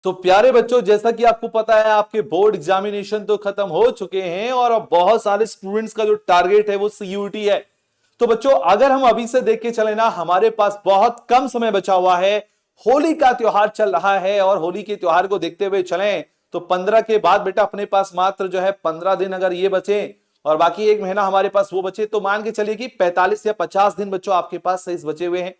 तो प्यारे बच्चों, जैसा कि आपको पता है आपके बोर्ड एग्जामिनेशन तो खत्म हो चुके हैं और अब बहुत सारे स्टूडेंट्स का जो टारगेट है वो सीयूटी है। तो बच्चों, अगर हम अभी से देख के चले ना, हमारे पास बहुत कम समय बचा हुआ है। होली का त्योहार चल रहा है और होली के त्योहार को देखते हुए चलें तो 15 के बाद बेटा अपने पास मात्र जो है 15 दिन अगर ये बचे और बाकी एक महीना हमारे पास वो बचे, तो मान के चलिए कि 45 या 50 दिन बच्चों आपके पास सही बचे हुए हैं।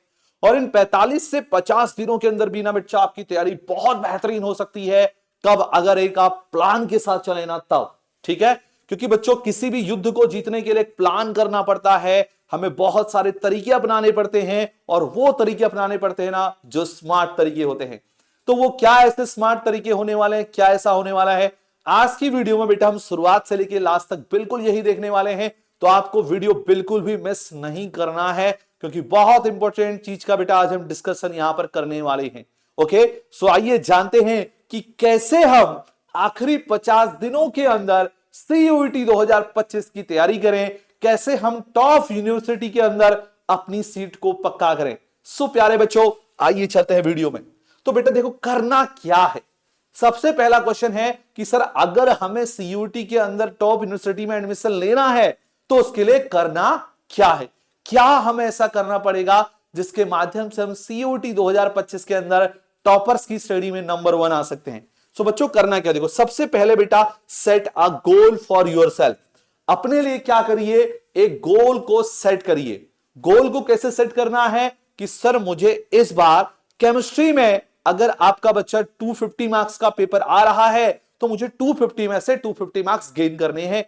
और इन 45 से 50 दिनों के अंदर भी ना बच्चा आपकी तैयारी बहुत बेहतरीन हो सकती है। कब? अगर एक आप प्लान के साथ चले ना तब। ठीक है, क्योंकि बच्चों किसी भी युद्ध को जीतने के लिए एक प्लान करना पड़ता है, हमें बहुत सारे तरीके अपनाने पड़ते हैं और वो तरीके अपनाने पड़ते हैं ना जो स्मार्ट तरीके होते हैं। तो वो क्या ऐसे स्मार्ट तरीके होने वाले हैं, क्या ऐसा होने वाला है, आज की वीडियो में बेटा हम शुरुआत से लेकर लास्ट तक बिल्कुल यही देखने वाले हैं। तो आपको वीडियो बिल्कुल भी मिस नहीं करना है, क्योंकि बहुत इंपॉर्टेंट चीज का बेटा आज हम डिस्कशन यहां पर करने वाले हैं। ओके, सो आइए जानते हैं कि कैसे हम आखिरी 50 दिनों के अंदर सीयूईटी 2025 की तैयारी करें, कैसे हम टॉप यूनिवर्सिटी के अंदर अपनी सीट को पक्का करें। सो प्यारे बच्चों, आइए चलते हैं वीडियो में। तो बेटा देखो, करना क्या है। सबसे पहला क्वेश्चन है कि सर अगर हमें सीयूटी के अंदर टॉप यूनिवर्सिटी में एडमिशन लेना है तो उसके लिए करना क्या है, क्या हमें ऐसा करना पड़ेगा जिसके माध्यम से हम सीयूटी 2025 के अंदर टॉपर्स की श्रेणी में नंबर 1 आ सकते हैं। सो बच्चों, करना क्या, देखो सबसे पहले बेटा set a goal for yourself. अपने लिए क्या करिए, एक गोल को सेट करिए। गोल को कैसे सेट करना है कि सर मुझे इस बार केमिस्ट्री में अगर आपका बच्चा 250 मार्क्स का पेपर आ रहा है तो मुझे 250 में से 250 मार्क्स गेन करने हैं।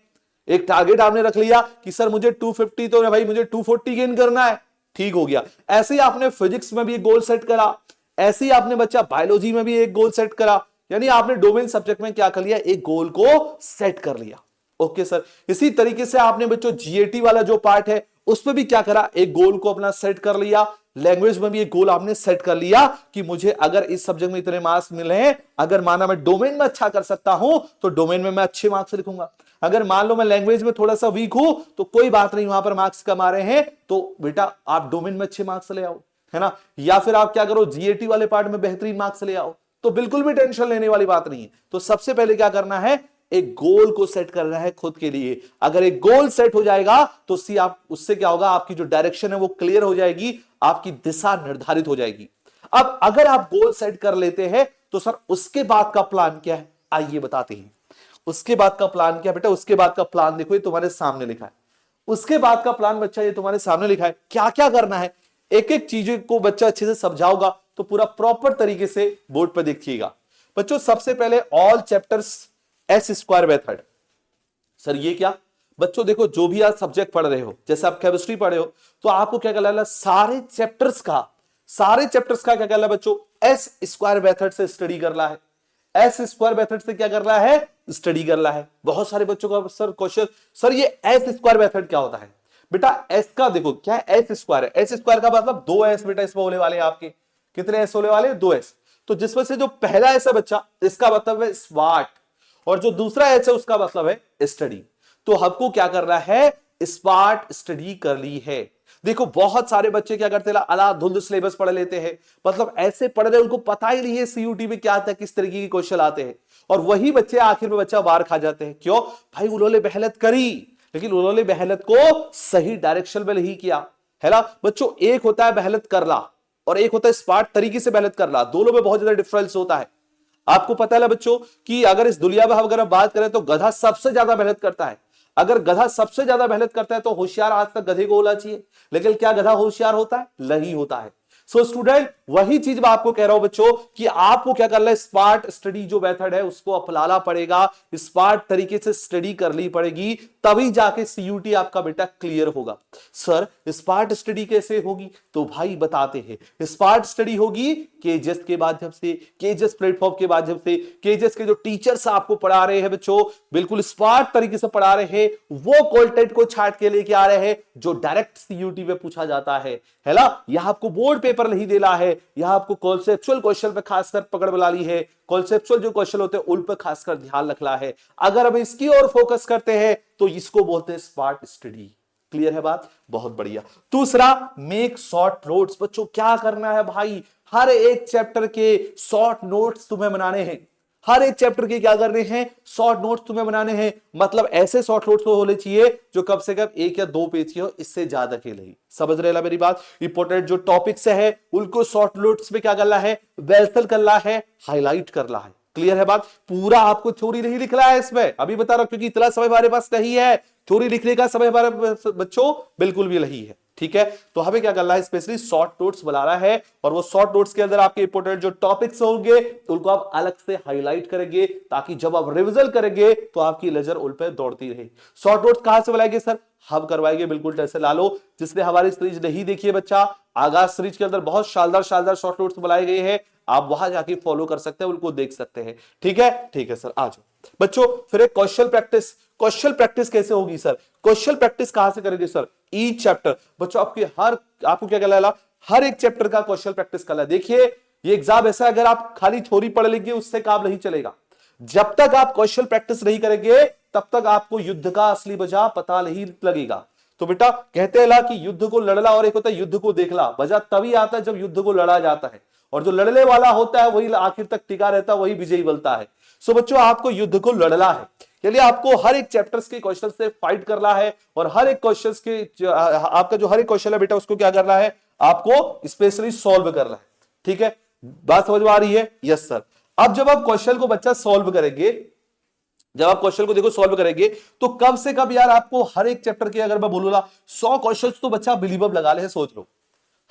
एक टारगेट आपने रख लिया कि सर मुझे 250 तो भाई मुझे 240 गेन करना है, ठीक हो गया। ऐसे ही आपने फिजिक्स में भी एक गोल सेट करा, ऐसे ही आपने बच्चा बायोलॉजी में भी एक गोल सेट करा, यानी आपने डोमेन सब्जेक्ट में क्या कर लिया, एक गोल को सेट कर लिया। ओके सर, इसी तरीके से आपने बच्चों जीएटी वाला जो पार्ट है उसमें भी क्या करा, एक गोल को अपना सेट कर लिया। लैंग्वेज में भी एक गोल आपने सेट कर लिया कि मुझे अगर इस सब्जेक्ट में इतने मार्क्स मिले हैं, अगर माना मैं डोमेन में अच्छा कर सकता हूं तो डोमेन में मैं अच्छे मार्क्स लिखूंगा। अगर मान लो मैं लैंग्वेज में थोड़ा सा वीक हूं तो कोई बात नहीं, वहां पर मार्क्स कम आ रहे हैं तो बेटा आप डोमेन में अच्छे मार्क्स ले आओ, है ना। या फिर आप क्या करो, जीएटी वाले पार्ट में बेहतरीन मार्क्स ले आओ, तो बिल्कुल भी टेंशन लेने वाली बात नहीं है। तो सबसे पहले क्या करना है, एक गोल को सेट करना है खुद के लिए। अगर एक गोल सेट हो जाएगा तो उससे क्या होगा, आपकी जो डायरेक्शन है वो क्लियर हो जाएगी, आपकी दिशा निर्धारित हो जाएगी। अब अगर आप गोल सेट कर लेते हैं तो सर उसके बाद का प्लान क्या है, आइए बताते हैं। उसके बाद का प्लान क्या बेटा, उसके बाद का प्लान देखो ये तुम्हारे सामने लिखा है। उसके बाद का प्लान बच्चा ये तुम्हारे सामने लिखा है, क्या क्या करना है। एक एक चीज को बच्चा अच्छे से समझाओगा तो पूरा प्रॉपर तरीके से बोर्ड पर देखिएगा। बच्चों सबसे पहले all chapters S square method. Sir ये क्या, बच्चों देखो जो भी आप सब्जेक्ट पढ़ रहे हो, जैसे आप केमिस्ट्री पढ़े हो तो आपको क्या करना है, सारे चैप्टर्स का क्या करना है बच्चों, एस स्क्वायर मेथड से स्टडी करना है। एस स्क्वायर मेथड से क्या करना है, स्टडी करना है। बहुत सारे बच्चों का सर क्वेश्चन, सर ये एस स्क्वायर मेथड क्या होता है। बेटा एस का देखो क्या है, एस स्क्वायर है, एस स्क्वायर का मतलब 2 एस बेटा इसमें होने वाले हैं आपके। कितने एस होने वाले हैं, 2 एस। तो जिसमें से जो पहला एस है बच्चा, इसका मतलब है स्मार्ट, और जो दूसरा एस है उसका मतलब है स्टडी। तो हमको क्या करना है, स्मार्ट स्टडी कर ली है। देखो बहुत सारे बच्चे क्या करते हैं, अलाधुंध सिलेबस पढ़ लेते हैं, मतलब ऐसे पढ़ रहे उनको पता ही नहीं है सीयूटी में क्या आता है, किस तरीके के क्वेश्चन आते हैं, और वही बच्चे आखिर में बच्चा बाहर खा जाते हैं। क्यों भाई, उन्होंने मेहनत करी लेकिन उन्होंने मेहनत को सही डायरेक्शन में नहीं किया, है ना बच्चों। एक होता है मेहनत करना और एक होता है स्मार्ट तरीके से मेहनत करना, दोनों में बहुत ज्यादा डिफरेंस होता है। आपको पता है बच्चों कि अगर इस दुनिया में हम अगर बात करें तो गधा सबसे ज्यादा मेहनत करता है। अगर गधा सबसे ज्यादा मेहनत करता है तो होशियार आज तक गधे को होना चाहिए, लेकिन क्या गधा होशियार होता है, नहीं होता है। सो स्टूडेंट वही चीज मैं आपको कह रहा हूं बच्चों कि आपको क्या करना है, स्मार्ट स्टडी जो मेथड है उसको अपनाना पड़ेगा, स्मार्ट तरीके से स्टडी करनी पड़ेगी, तभी जाके सीयूटी आपका बेटा क्लियर होगा। सर स्मार्ट स्टडी कैसे होगी, तो भाई बताते हैं। स्मार्ट स्टडी होगी केजेस के माध्यम से, केजेस प्लेटफॉर्म के माध्यम से। केजेस के जो टीचर्स आपको पढ़ा रहे हैं बच्चों, बिल्कुल स्मार्ट तरीके से पढ़ा रहे हैं, वो कंटेंट को छाट के लेके आ रहे हैं जो डायरेक्ट सीयूटी में पूछा जाता है ना। यह आपको बोर्ड पेपर नहीं देना है, यह आपको कॉन्सेप्चुअल क्वेश्चन पे खासकर पकड़ बना ली है, कॉन्सेप्चुअल जो क्वेश्चन होते हैं उन पर खासकर ध्यान रखना है। अगर हम इसकी ओर फोकस करते हैं तो इसको बोलते हैं स्मार्ट स्टडी। क्लियर है बात, बहुत बढ़िया। दूसरा मेक शॉर्ट नोट्स। बच्चों क्या करना है भाई, हर एक चैप्टर के शॉर्ट नोट्स तुम्हें बनाने हैं। हर एक चैप्टर के क्या करने हैं, शॉर्ट नोट्स तुम्हें बनाने हैं। मतलब ऐसे शॉर्ट नोट्स तो होने चाहिए जो कम से कम 1 या 2 पेज के हो, इससे ज्यादा के नहीं। समझ रहे ना मेरी बात? इंपॉर्टेंट जो टॉपिक्स है उनको शॉर्ट नोट्स में क्या करना है, वेल्सल करना है, हाईलाइट करना है। क्लियर है बात? पूरा आपको थ्योरी नहीं लिखना है इसमें, अभी बता रहा हूं, क्योंकि इतना समय हमारे पास नहीं है। थ्योरी लिखने का समय हमारे बच्चों बिल्कुल भी नहीं है। ठीक है, तो हमें क्या करना है, स्पेशली शॉर्ट नोट्स बनाना है, और वो शॉर्ट नोट्स के अंदर आपके इंपोर्टेंट जो टॉपिक्स होंगे उनको आप अलग से हाईलाइट करेंगे, ताकि जब आप रिवीजन करेंगे तो आपकी नजर उन पे दौड़ती रहे। शॉर्ट नोट्स कहां से बनाएंगे सर? हम करवाएंगे, बिल्कुल टेंशन ला लो। जिसने हमारी सीरीज नहीं देखी है बच्चा, आगाज सीरीज के अंदर बहुत शानदार शानदार शॉर्ट नोट्स बनाए गए हैं, आप वहां जाके फॉलो कर सकते हैं, उनको देख सकते हैं। ठीक है, ठीक है सर, आ जाओ बच्चों। फिर एक क्वेश्चन प्रैक्टिस। क्वेश्चन प्रैक्टिस कैसे होगी सर? क्वेश्चन प्रैक्टिस कहां से करेंगे सर? Each chapter. बच्चों आपको क्या करना, हर एक चैप्टर का क्वेश्चन प्रैक्टिस करना। देखिए ये एग्जाम ऐसा, अगर आप खाली थ्योरी पढ़ लेंगे उससे काम नहीं चलेगा। जब तक आप क्वेश्चन प्रैक्टिस नहीं करेंगे तब तक आपको युद्ध का असली वजह पता नहीं लगेगा। तो बेटा कहते हैं ना कि युद्ध को लड़ना और एक होता है युद्ध को देखना। वजह तभी आता है जब युद्ध को लड़ा जाता है, और जो लड़ने वाला होता है वही आखिर तक टिका रहता है, वही विजयी बनता है। सो बच्चों आपको युद्ध को लड़ना है, चलिए आपको हर एक चैप्टर्स के क्वेश्चन से फाइट करना है, और हर एक क्वेश्चन के आपका जो हर एक क्वेश्चन है बेटा उसको क्या करना है, आपको स्पेशली सॉल्व करना है। ठीक है, बात समझ में आ रही है? Yes sir. अब जब आप क्वेश्चन को बच्चा सॉल्व करेंगे, जब आप क्वेश्चन को देखो सॉल्व करेंगे, तो कब से कब यार आपको हर एक चैप्टर के, अगर मैं बोलूंगा 100 क्वेश्चन तो बच्चा बिलीव लगा ले, सोच लो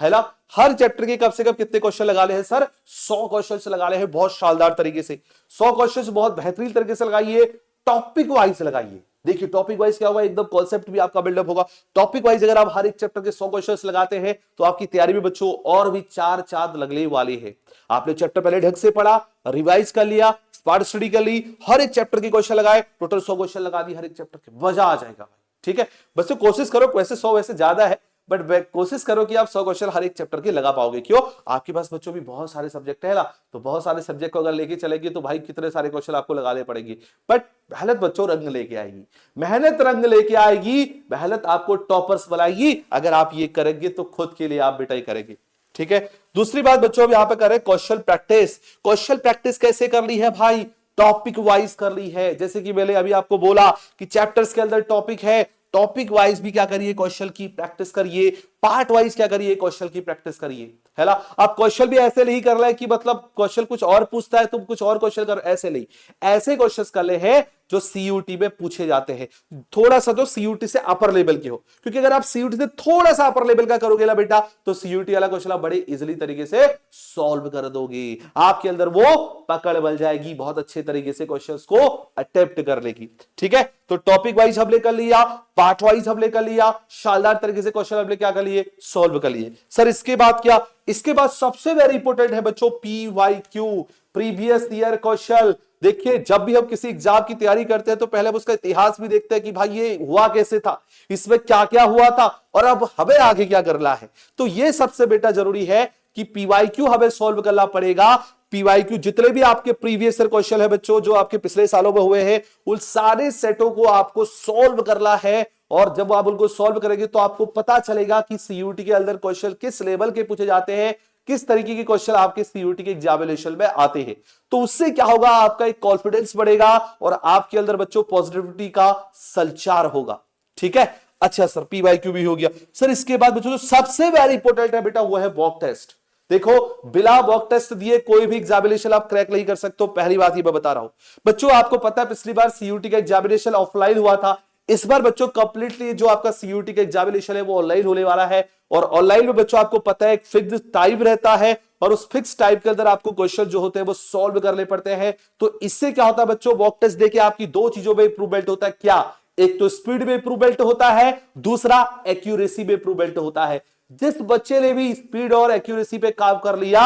है ना। हर चैप्टर के कब से कब कितने क्वेश्चन लगा ले हैं सर? 100 क्वेश्चन लगा ले हैं, बहुत शानदार तरीके से 100 क्वेश्चन बहुत बेहतरीन तरीके से लगाइए। टॉपिक वाइज लगाइए। देखिए टॉपिक वाइज क्या होगा, एकदम कॉन्सेप्ट भी आपका बिल्डअप होगा। टॉपिक वाइज अगर आप हर एक चैप्टर के 100 क्वेश्चन लगाते हैं तो आपकी तैयारी में बच्चों और भी 4 चांद लगने वाली है। आपने चैप्टर पहले ढंग से पढ़ा, रिवाइज कर लिया, स्मार्ट स्टडी कर ली, हर एक चैप्टर के क्वेश्चन लगाए, टोटल 100 क्वेश्चन लगा दी हर एक चैप्टर के, मजा आ जाएगा भाई। ठीक है, बस कोशिश करो, वैसे 100 वैसे ज्यादा है, बट कोशिश करो कि आप 100 क्वेश्चन हर एक चैप्टर के लगा पाओगे। क्यों? आपके पास बच्चों भी बहुत सारे सब्जेक्ट है ना, तो बहुत सारे सब्जेक्ट को अगर लेके चलेंगे तो भाई कितने सारे क्वेश्चन आपको लगाने पड़ेंगे। बट मेहनत बच्चों रंग लेके आएगी, मेहनत रंग लेके आएगी, मेहनत आपको टॉपर्स बनाएगी। अगर आप ये करेंगे तो खुद के लिए आप बेटा ही करेंगे। ठीक है, दूसरी बात बच्चों अब यहां पे करें क्वेश्चन प्रैक्टिस। क्वेश्चन प्रैक्टिस कैसे करनी है भाई? टॉपिक वाइज करनी है। जैसे कि मैंने अभी आपको बोला कि चैप्टर्स के अंदर टॉपिक है, टॉपिक वाइज भी क्या करिए, क्वेश्चन की प्रैक्टिस करिए। पार्ट वाइज क्या करिए, क्वेश्चन की प्रैक्टिस करिए, है ना। आप क्वेश्चन भी ऐसे नहीं कर रहे कि मतलब क्वेश्चन कुछ और पूछता है तुम कुछ और क्वेश्चन करो, ऐसे नहीं। ऐसे क्वेश्चंस कर ले हैं जो सीयूटी में पूछे जाते हैं, थोड़ा सा जो सीयूटी से अपर लेवल के हो। क्योंकि अगर आप सीयूटी से थोड़ा सा अपर लेवल का करोगे ना बेटा, तो सीयूटी वाला क्वेश्चन आप बड़े इजीली तरीके से सॉल्व कर दोगे। आपके अंदर वो पकड़ बन जाएगी, बहुत अच्छे तरीके से क्वेश्चंस को अटेम्प्ट कर लेगी। ठीक है, तो टॉपिक वाइज हमने कर लिया, पार्ट वाइज हमने कर लिया, शानदार तरीके से क्वेश्चन हमने क्या कर लिए, सॉल्व कर लिए। सर इसके बाद क्या? इसके बाद सबसे वेरी इंपॉर्टेंट है बच्चों PYQ, प्रीवियस ईयर क्वेश्चन। देखिए जब भी हम किसी एग्जाम की तैयारी करते हैं तो पहले हम उसका इतिहास भी देखते हैं कि भाई ये हुआ कैसे था, इसमें क्या क्या हुआ था, और अब हमें आगे क्या करना है। तो ये सबसे बेटा जरूरी है कि PYQ हमें सॉल्व करना पड़ेगा। PYQ जितने भी आपके प्रीवियस ईयर क्वेश्चन है बच्चों, जो आपके पिछले सालों में हुए हैं, उन सारे सेटों को आपको सॉल्व करना है। और जब आप उनको सॉल्व करेंगे तो आपको पता चलेगा कि सीयूटी के अंदर क्वेश्चन किस लेवल के पूछे जाते हैं, किस तरीके के क्वेश्चन आपके सीयूटी के एग्जामिनेशन में आते हैं। तो उससे क्या होगा, आपका एक कॉन्फिडेंस बढ़ेगा और आपके अंदर बच्चों पॉजिटिविटी का संचार होगा। ठीक है, अच्छा सर PYQ भी हो गया। सर इसके बाद बच्चों जो सबसे वेरी इंपॉर्टेंट है बेटा वो है मॉक टेस्ट। देखो बिना मॉक टेस्ट दिए कोई भी एग्जामिनेशन आप क्रैक नहीं कर सकते। पहली बात ये मैं बता रहा हूं बच्चों, आपको पता है पिछली बार सीयूटी का एग्जामिनेशन ऑफलाइन हुआ था, इस बार बच्चों कंप्लीटली जो आपका सीयूटी का एग्जामिनेशन है वो ऑनलाइन होने वाला है। और ऑनलाइन में बच्चों आपको पता है एक फिक्स टाइम रहता है, और उस फिक्स टाइम के अंदर आपको क्वेश्चन जो होते हैं वो सॉल्व करने पड़ते हैं। तो इससे क्या होता है बच्चों, मॉक टेस्ट देके आपकी दो चीजों में इंप्रूवमेंट होता है। क्या? एक तो स्पीड में इंप्रूवमेंट होता है, दूसरा एक्यूरेसी में इंप्रूवमेंट होता है। जिस बच्चे ने भी स्पीड और एक्यूरेसी पे काम कर लिया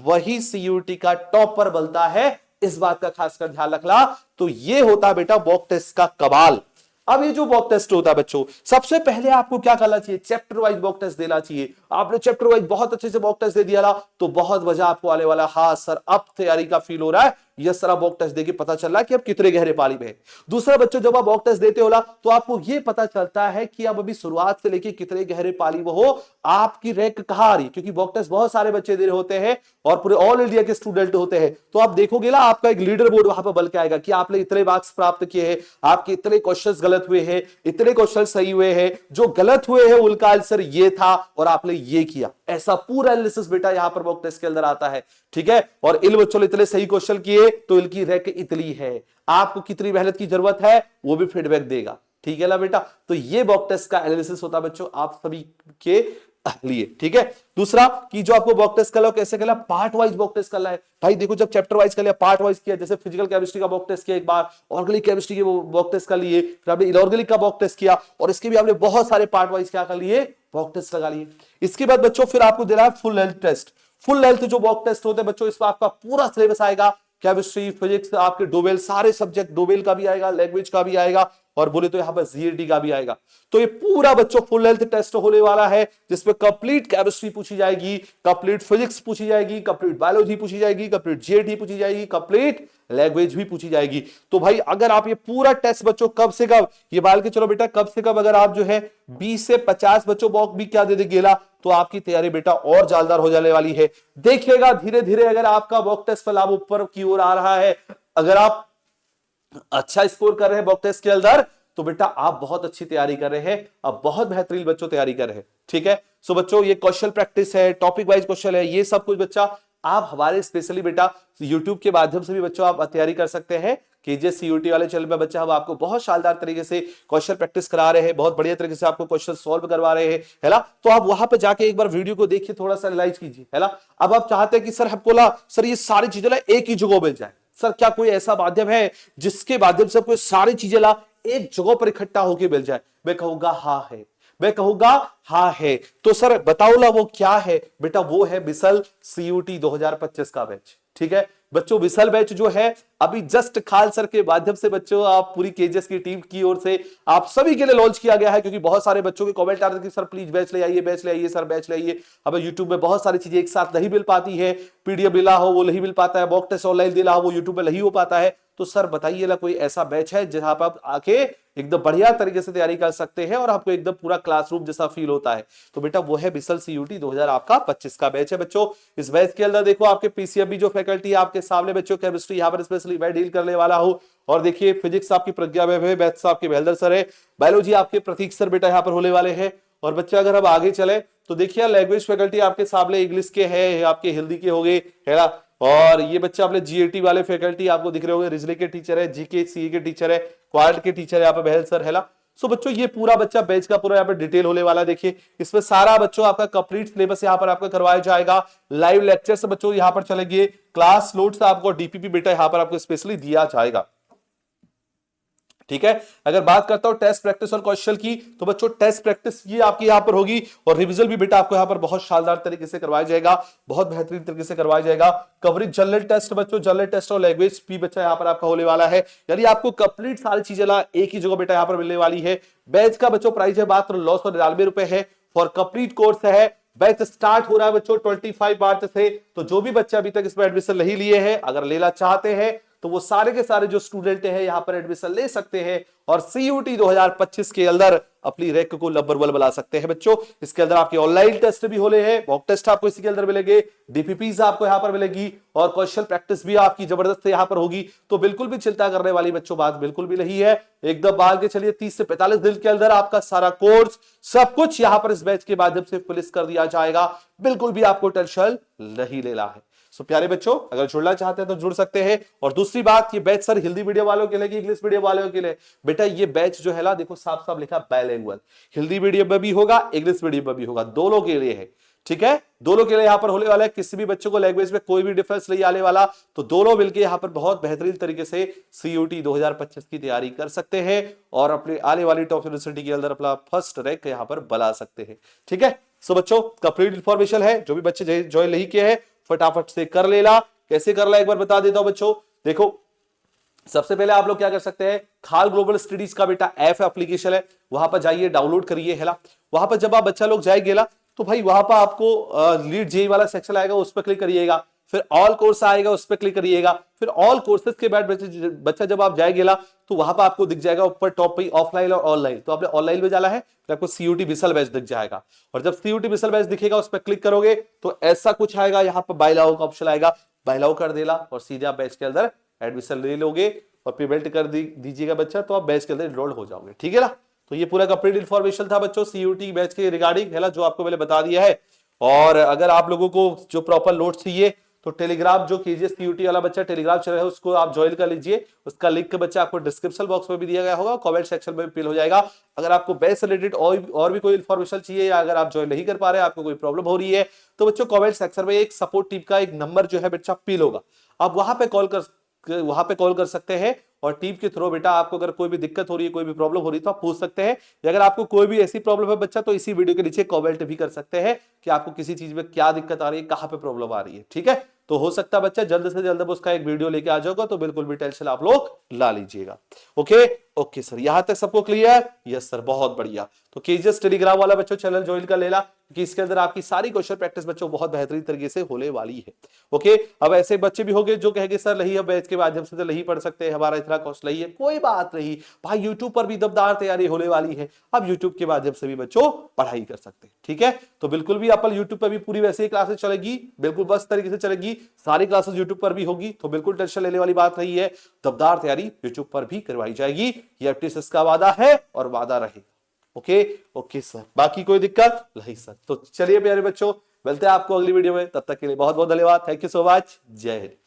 वही सीयूटी का टॉपर बनता है। इस बात का खासकर ध्यान रखना। तो ये होता है बेटा मॉक टेस्ट का कमाल। अब ये जो मॉक टेस्ट होता है बच्चों, सबसे पहले आपको क्या करना चाहिए, चैप्टर वाइज मॉक टेस्ट देना चाहिए। आपने चैप्टर वाइज बहुत अच्छे से मॉक टेस्ट दे दिया ना, तो बहुत मजा आपको आने वाला। हाँ सर अब तैयारी का फील हो रहा है, यस सर, आप मॉक टेस्ट देके पता चल रहा है कि आप कितने गहरे पानी में है। दूसरा बच्चों, जब आप मॉक टेस्ट देते हो ना तो आपको यह पता चलता है कि आप अभी शुरुआत से लेके कितने गहरे पानी में हो, आपकी रैंक कहां आ रही है, क्योंकि मॉक टेस्ट बहुत सारे बच्चे दे रहे होते हैं और पूरे ऑल इंडिया के स्टूडेंट होते हैं। तो आप देखोगे ना, आपका एक लीडर बोर्ड वहां पर बन के आएगा कि आपने इतने मार्क्स प्राप्त किए हैं, आपके इतने क्वेश्चंस गलत हुए हैं, इतने क्वेश्चन सही हुए हैं, जो गलत हुए हैं उनका आंसर ये था और आपने ये किया। ऐसा पूरा एनालिसिस बेटा यहां पर मॉक टेस्ट के अंदर आता है, ठीक है। और इन बच्चों ने इतने सही क्वेश्चन किए तो इनकी रैंक इतनी है, आपको कितनी मेहनत की जरूरत है वो भी फीडबैक देगा, ठीक है ना बेटा। तो ये मॉक टेस्ट का एनालिसिस होता है बच्चों आप सभी के लिए, ठीक है। दूसरा कि जो आपको मॉक टेस्ट कर लो, कैसे कर लो, पार्ट वाइज मॉक टेस्ट कर ला है भाई। देखो, जब चैप्टर वाइज कर लिया, पार्ट वाइज किया, जैसे फिजिकल केमिस्ट्री का मॉक टेस्ट किया एक बार, ऑर्गेनिक केमिस्ट्री के मॉक टेस्ट कर लिए, फिर आपने इनऑर्गेनिक का मॉक टेस्ट किया और इसके भी आपने बहुत सारे पार्ट वाइज क्या कर लिए, मॉक टेस्ट लगा लिए। इसके बाद बच्चों फिर आपको दे रहा है full health test. Full health जो मॉक टेस्ट होते हैं बच्चों, इसमें आपका पूरा सिलेबस आएगा, केमिस्ट्री, फिजिक्स, आपके डोबेल, सारे सब्जेक्ट, डोबेल का भी आएगा, लैंग्वेज का भी आएगा और बोले तो यहां पर जीएडी का भी आएगा। तो ये पूरा बच्चों फुल हेल्थ टेस्ट होने वाला है, जिसमें कंप्लीट केमिस्ट्री पूछी जाएगी, कंप्लीट फिजिक्स पूछी जाएगी, कंप्लीट बायोलॉजी पूछी जाएगी, कंप्लीट जीएडी पूछी जाएगी, कंप्लीट लैंग्वेज भी पूछी जाएगी। तो भाई अगर आप ये पूरा टेस्ट बच्चों कब से कब, ये बाल के चलो बेटा, कब से कब अगर आप जो है 20 से 50 बच्चों मॉक भी क्या दे देंगे, तो आपकी तैयारी बेटा और जानदार हो जाने वाली है। देखिएगा धीरे धीरे अगर आपका मॉक टेस्ट का लाभ ऊपर की ओर आ रहा है, अगर आप अच्छा स्कोर कर रहे हैं मॉक टेस्ट के अंदर, तो बेटा आप बहुत अच्छी तैयारी कर रहे हैं, आप बहुत बेहतरीन बच्चों तैयारी कर रहे हैं, ठीक है। सो बच्चों ये क्वेश्चन प्रैक्टिस है, टॉपिक वाइज क्वेश्चन है, ये सब कुछ बच्चा आप हमारे स्पेशली बेटा यूट्यूब के माध्यम से भी बच्चों आप तैयारी कर सकते हैं। केजीएस सीयूटी वाले चैनल में बच्चा हम आपको बहुत शानदार तरीके से क्वेश्चन प्रैक्टिस करा रहे हैं, बहुत बढ़िया तरीके से आपको क्वेश्चन सॉल्व करवा रहे हैं, है ना। तो आप वहां पे जाके एक बार वीडियो को देखिए, थोड़ा सा एनालाइज कीजिए, है ना। अब आप चाहते हैं कि सर हमको ना सर ये सारी चीजें ना एक ही जगह मिल जाए, सर क्या कोई ऐसा माध्यम है जिसके माध्यम से आपको सारी चीजें ला एक जगह पर इकट्ठा होकर मिल जाए? मैं कहूंगा हाँ है, मैं कहूंगा हाँ है। तो सर बताओ ना वो क्या है बेटा, वो है बिसल सीयूटी 2025 का बैच, ठीक है बच्चों। विसल बैच जो है अभी जस्ट खाल सर के माध्यम से बच्चों आप पूरी केजीएस की टीम की ओर से आप सभी के लिए लॉन्च किया गया है, क्योंकि बहुत सारे बच्चों के कमेंट आ रहे थे कि सर प्लीज बैच ले आइए, बैच ले आइए सर, बैच ले आइए। अब यूट्यूब में बहुत सारी चीजें एक साथ नहीं मिल पाती है, पीडीएफ मिला हो वो नहीं मिल पाता है, मॉक टेस्ट ऑनलाइन दिला हो वो यूट्यूब में नहीं हो पाता है। तो सर बताइए ना कोई ऐसा बैच है जहां पर आप आके एकदम बढ़िया तरीके से तैयारी कर सकते हैं और आपको एकदम पूरा क्लासरूम जैसा फील होता है? तो बेटा वो है बिसल सीयूटी 2025 का बैच है बच्चों। इस बैच के अंदर देखो आपके पीसीएमबी जो फैकल्टी है आपके सामने बच्चों, केमिस्ट्री यहाँ पर स्पेशली मैं डील करने वाला हूँ, और देखिए फिजिक्स आपकी प्रज्ञा में है, मैथ्स आपके बेहलदर सर है, बायोलॉजी आपके प्रतीक सर बेटा यहाँ पर होने वाले हैं। और बच्चे अगर हम आगे चले तो देखिए लैंग्वेज फैकल्टी आपके सामने इंग्लिश के है, आपके हिंदी के हो गए, है ना। और ये बच्चे अपने जीएटी वाले फैकल्टी आपको दिख रहे होंगे, रीजनिंग के टीचर है, जीके सीए के टीचर है, क्वांट के टीचर है यहाँ पे बहल सर, है ना। सो बच्चों ये पूरा बच्चा बैच का पूरा यहाँ पे डिटेल होने वाला है। देखिए इसमें सारा बच्चों आपका कंप्लीट सिलेबस यहाँ पर आपको करवाया जाएगा, लाइव लेक्चर से बच्चों यहाँ पर चलेंगे, क्लास नोट्स आपको डीपीपी बेटा यहाँ पर आपको स्पेशली दिया जाएगा, ठीक है। अगर बात करता हूं टेस्ट प्रैक्टिस और क्वेश्चन की, तो बच्चों टेस्ट प्रैक्टिस ये आपकी यहां पर होगी और रिवीजन भी बेटा आपको यहां पर बहुत शानदार तरीके से करवाया जाएगा, बहुत बेहतरीन तरीके से करवाया जाएगा। कवरेज जनरल टेस्ट बच्चों, जनरल टेस्ट और लैंग्वेज भी बच्चा यहां पर आपका होने वाला है, यानी आपको कंप्लीट सारी चीजें ला एक ही जगह बेटा यहां पर मिलने वाली है। बैच का बच्चों प्राइस है मात्र 999 रुपए है, फॉर कंप्लीट कोर्स है। बैच स्टार्ट हो रहा है बच्चों 25 मार्च से। तो जो भी बच्चे अभी तक इसमें एडमिशन नहीं लिए हैं, अगर लेना चाहते हैं तो वो सारे के सारे जो स्टूडेंट हैं यहां पर एडमिशन ले सकते हैं और सीयूटी 2025 के अंदर अपनी रैंक को नंबर 1 बना सकते हैं बच्चों। इसके अंदर आपके ऑनलाइन टेस्ट भी होने हैं, मॉक टेस्ट आपको इसी के अंदर मिलेंगे, डीपीपीज आपको यहां पर मिलेगी और क्वेश्चन प्रैक्टिस भी आपकी जबरदस्त यहां पर होगी। तो बिल्कुल भी चिंता करने वाली बच्चों बात बिल्कुल भी नहीं है, एकदम बाल के चलिए 30 से 45 दिन के अंदर आपका सारा कोर्स सब कुछ यहां पर इस बैच के माध्यम से फिनिश कर दिया जाएगा, बिल्कुल भी आपको टेंशन नहीं लेना है। सो प्यारे बच्चों अगर जुड़ना चाहते हैं तो जुड़ सकते हैं। और दूसरी बात, ये बैच सर हिंदी मीडियम वालों के लिए कि इंग्लिश मीडियम वालों के लिए? बेटा ये बैच जो है ना देखो साफ साफ लिखा बाइलिंगुअल, हिंदी मीडियम में भी होगा, इंग्लिश मीडियम में भी होगा, दोनों के लिए है, ठीक है। दोनों के लिए यहां पर होने वाला है, किसी भी बच्चों को लैंग्वेज में कोई भी डिफरेंस नहीं आने वाला, तो दोनों मिलकर यहां पर बहुत बेहतरीन तरीके से सीयूटी 2025 की तैयारी कर सकते हैं और अपने आने वाली टॉप यूनिवर्सिटी के अंदर अपना फर्स्ट रैंक यहां पर बना सकते हैं, ठीक है। सो बच्चों कंप्लीट इंफॉर्मेशन है, जो भी बच्चे ज्वाइन नहीं किए हैं फटाफट से कर लेना। कैसे करना एक बार बता देता हूं बच्चों। देखो सबसे पहले आप लोग क्या कर सकते हैं, खाल ग्लोबल स्टडीज का बेटा ऐप एप्लीकेशन है, वहां पर जाइए डाउनलोड करिए, है ना। वहां पर जब आप बच्चा लोग जाएंगे ना तो भाई वहां पर आपको लीड जेई वाला सेक्शन आएगा, उस पर क्लिक करिएगा। फिर ऑल कोर्स आएगा, उस पर क्लिक करिएगा। फिर ऑल कोर्सेज के बाद बच्चा जब आप जाएंगे तो वहां पर आपको दिख जाएगा ऊपर टॉप पे ऑफलाइन और ऑनलाइन। तो आपने ऑनलाइन में जाना है, फिर आपको सीयूटी बिसल बैच दिख जाएगा, और जब सीयूटी बिसल बैच दिखेगा उस पर क्लिक करोगे तो ऐसा कुछ आएगा, यहाँ पर बाय नाउ का ऑप्शन आएगा, बाय नाउ कर देला और सीधे आप बैच के अंदर एडमिशन ले लोगे और पेमेंट कर दीजिएगा बच्चा, तो आप बैच के अंदर एनरोल हो जाओगे। ठीक है ना। तो ये पूरा कंप्लीट इन्फॉर्मेशन था बच्चों सीयूटी बैच के रिगार्डिंग, है ना, जो आपको मैंने बता दिया है। और अगर आप लोगों को जो प्रॉपर नोट्स चाहिए तो टेलीग्राम जो केजीएस सीयूटी वाला बच्चा टेलीग्राम चल रहा है उसको आप ज्वाइन कर लीजिए। उसका लिंक बच्चा आपको डिस्क्रिप्शन बॉक्स में भी दिया गया होगा, कमेंट सेक्शन में भी पिन हो जाएगा। अगर आपको बैच से रिलेटेड और भी कोई इन्फॉर्मेशन चाहिए, या अगर आप ज्वाइन नहीं कर पा रहे हैं, आपको कोई प्रॉब्लम हो रही है, तो बच्चों कमेंट सेक्शन में एक सपोर्ट टीम का एक नंबर जो है बच्चा पिन होगा, आप वहां पे कॉल कर सकते हैं। और टीम के थ्रू बेटा आपको अगर कोई भी दिक्कत हो रही है, कोई भी प्रॉब्लम हो रही है, तो आप पूछ सकते हैं। या अगर आपको कोई भी ऐसी प्रॉब्लम है बच्चा, तो इसी वीडियो के नीचे कमेंट भी कर सकते हैं कि आपको किसी चीज में क्या दिक्कत आ रही है, कहां पे प्रॉब्लम आ रही है। ठीक है। तो हो सकता है बच्चा जल्द से जल्द उसका एक वीडियो लेके आ जाओगा, तो बिल्कुल भी टेंशन आप लोग ला लीजिएगा। ओके ओके सर, यहां तक सबको क्लियर? यस सर, बहुत बढ़िया। तो केजीएस टेलीग्राम वाला बच्चों चैनल ज्वाइन कर लेना, कि इसके अंदर आपकी सारी क्वेश्चन प्रैक्टिस बच्चों बहुत बेहतरीन तरीके से होने वाली है। ओके। अब ऐसे बच्चे भी होंगे जो कहेंगे सर नहीं, अब बैच के माध्यम से तो नहीं पढ़ सकते, हमारा इतना कॉस्ट नहीं है। कोई बात नहीं भाई, यूट्यूब पर भी दमदार तैयारी होने वाली है, अब यूट्यूब के माध्यम से भी बच्चों पढ़ाई कर सकते हैं। ठीक है। तो बिल्कुल भी अपन यूट्यूब पर भी पूरी वैसे ही क्लासेस चलेगी, बिल्कुल बस तरीके से चलेगी, सारी क्लासेस यूट्यूब पर भी होगी, तो बिल्कुल टेंशन लेने वाली बात नहीं है। दमदार तैयारी यूट्यूब पर भी करवाई जाएगी, ये एफटीएसएस का वादा है और वादा रहेगा। ओके ओके सर, बाकी कोई दिक्कत नहीं सर। तो चलिए प्यारे बच्चों, मिलते हैं आपको अगली वीडियो में, तब तक के लिए बहुत बहुत धन्यवाद। Thank you so much. जय हिंद।